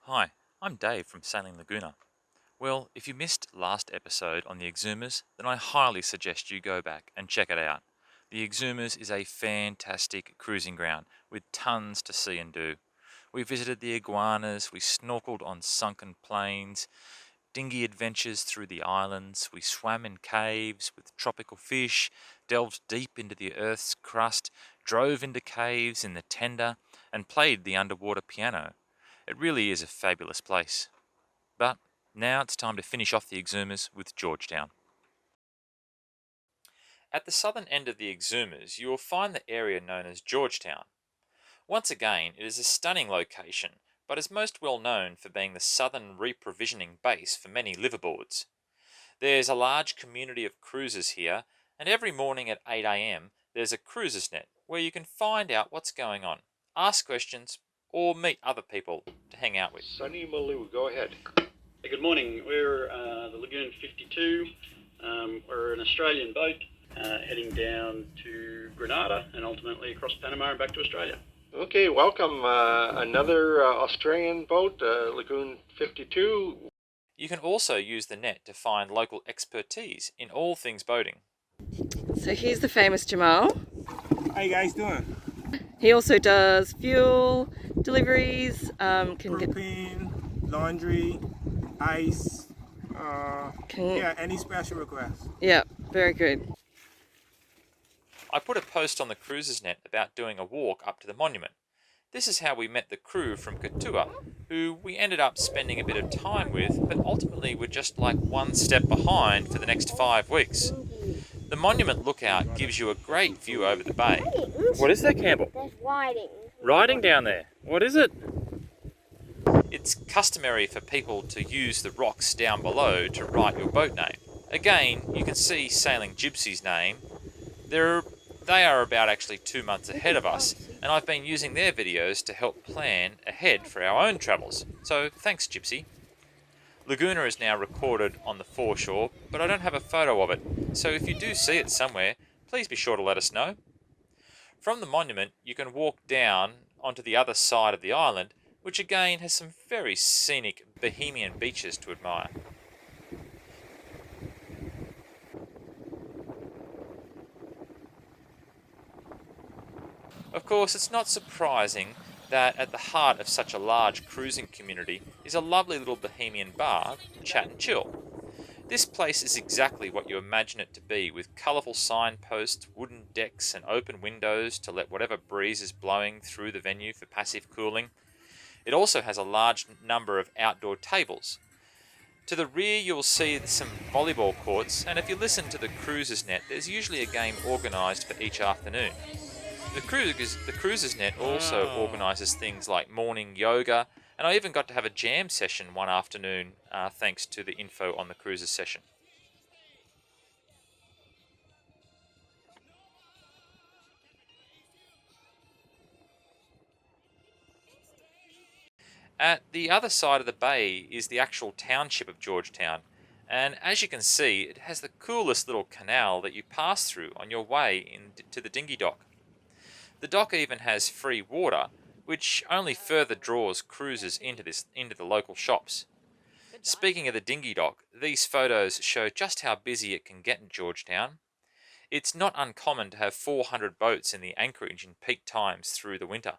Hi, I'm Dave from Sailing Laguna. Well, if you missed last episode on the Exumas, then I highly suggest you go back and check it out. The Exumas is a fantastic cruising ground with tons to see and do. We visited the iguanas, we snorkeled on sunken plains, dinghy adventures through the islands, we swam in caves with tropical fish, delved deep into the Earth's crust, drove into caves in the tender, and played the underwater piano. It really is a fabulous place. But now it's time to finish off the Exumas with Georgetown. At the southern end of the Exumas, you will find the area known as Georgetown. Once again, it is a stunning location, but is most well known for being the southern reprovisioning base for many liveaboards. There's a large community of cruisers here, and every morning at 8 a.m. there's a cruisers net where you can find out what's going on, ask questions, or meet other people to hang out with. Sonny Malou, go ahead. Hey, good morning. We're the Lagoon 52. We're an Australian boat heading down to Grenada and ultimately across Panama and back to Australia. Okay, welcome. Another Australian boat, Lagoon 52. You can also use the net to find local expertise in all things boating. So here's the famous Jamal. How you guys doing? He also does fuel deliveries, Propane, laundry, ice, yeah, any special requests. Yeah, very good. I put a post on the Cruisers Net about doing a walk up to the monument. This is how we met the crew from Katua, who we ended up spending a bit of time with, but ultimately were just like one step behind for the next 5 weeks. The monument lookout gives you a great view over the bay. What is that, Campbell? There's whiting. Riding down there. What is it? It's customary for people to use the rocks down below to write your boat name. Again, you can see Sailing Gypsy's name. They are about actually 2 months ahead of us, and I've been using their videos to help plan ahead for our own travels. So thanks, Gypsy. Laguna is now recorded on the foreshore, but I don't have a photo of it, so if you do see it somewhere, please be sure to let us know. From the monument, you can walk down onto the other side of the island, which again has some very scenic Bohemian beaches to admire. Of course, it's not surprising that at the heart of such a large cruising community is a lovely little Bohemian bar, Chat and Chill. This place is exactly what you imagine it to be, with colourful signposts, wooden decks and open windows to let whatever breeze is blowing through the venue for passive cooling. It also has a large number of outdoor tables. To the rear you'll see some volleyball courts, and if you listen to the Cruisers Net, there's usually a game organised for each afternoon. The Cruisers Net also organises things like morning yoga, and I even got to have a jam session one afternoon thanks to the info on the Cruisers session. At the other side of the bay is the actual township of Georgetown, and as you can see, it has the coolest little canal that you pass through on your way into the dinghy dock. The dock even has free water, which only further draws cruisers into the local shops. Speaking of the dinghy dock, these photos show just how busy it can get in Georgetown. It's not uncommon to have 400 boats in the anchorage in peak times through the winter.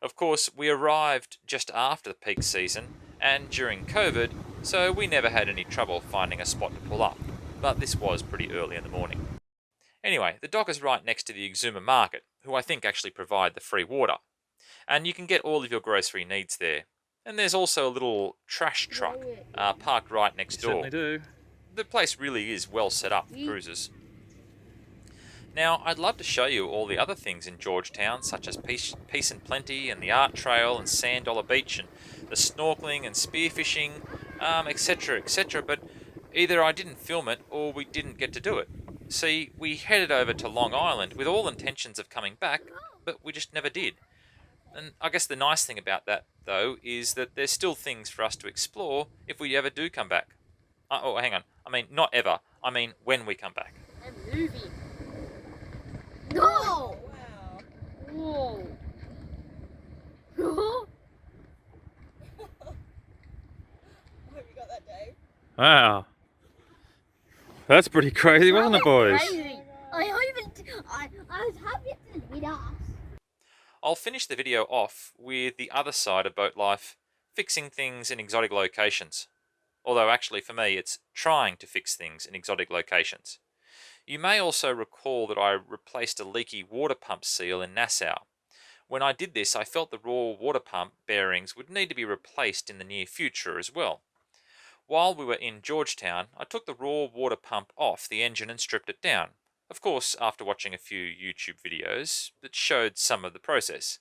Of course, we arrived just after the peak season and during COVID, so we never had any trouble finding a spot to pull up, but this was pretty early in the morning. Anyway, the dock is right next to the Exuma market, who I think actually provide the free water. And you can get all of your grocery needs there. And there's also a little trash truck parked right next door. Certainly do. The place really is well set up for cruisers. Now, I'd love to show you all the other things in Georgetown, such as Peace and Plenty and the Art Trail and Sand Dollar Beach and the snorkeling and spearfishing, etc., etc., but either I didn't film it or we didn't get to do it. See, we headed over to Long Island with all intentions of coming back, but we just never did. And I guess the nice thing about that, though, is that there's still things for us to explore if we ever do come back. Oh, hang on. I mean, not ever. I mean, when we come back. A movie. No! Wow. Whoa. Wow. That's pretty crazy, wasn't it, boys? Crazy. I was happy it didn't hit us. I'll finish the video off with the other side of boat life, fixing things in exotic locations. Although actually for me it's trying to fix things in exotic locations. You may also recall that I replaced a leaky water pump seal in Nassau. When I did this, I felt the raw water pump bearings would need to be replaced in the near future as well. While we were in Georgetown, I took the raw water pump off the engine and stripped it down. Of course, after watching a few YouTube videos that showed some of the process.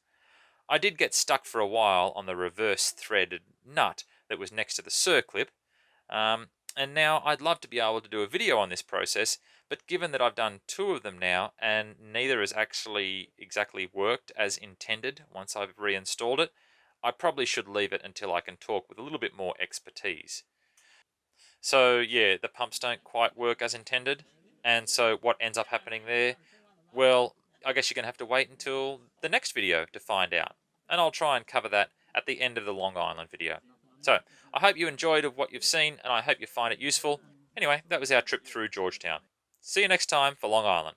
I did get stuck for a while on the reverse threaded nut that was next to the circlip, and now I'd love to be able to do a video on this process, but given that I've done 2 of them now and neither has actually exactly worked as intended once I've reinstalled it, I probably should leave it until I can talk with a little bit more expertise. So yeah, the pumps don't quite work as intended, and so what ends up happening there? Well, I guess you're going to have to wait until the next video to find out, and I'll try and cover that at the end of the Long Island video. So, I hope you enjoyed what you've seen, and I hope you find it useful. Anyway, that was our trip through Georgetown. See you next time for Long Island.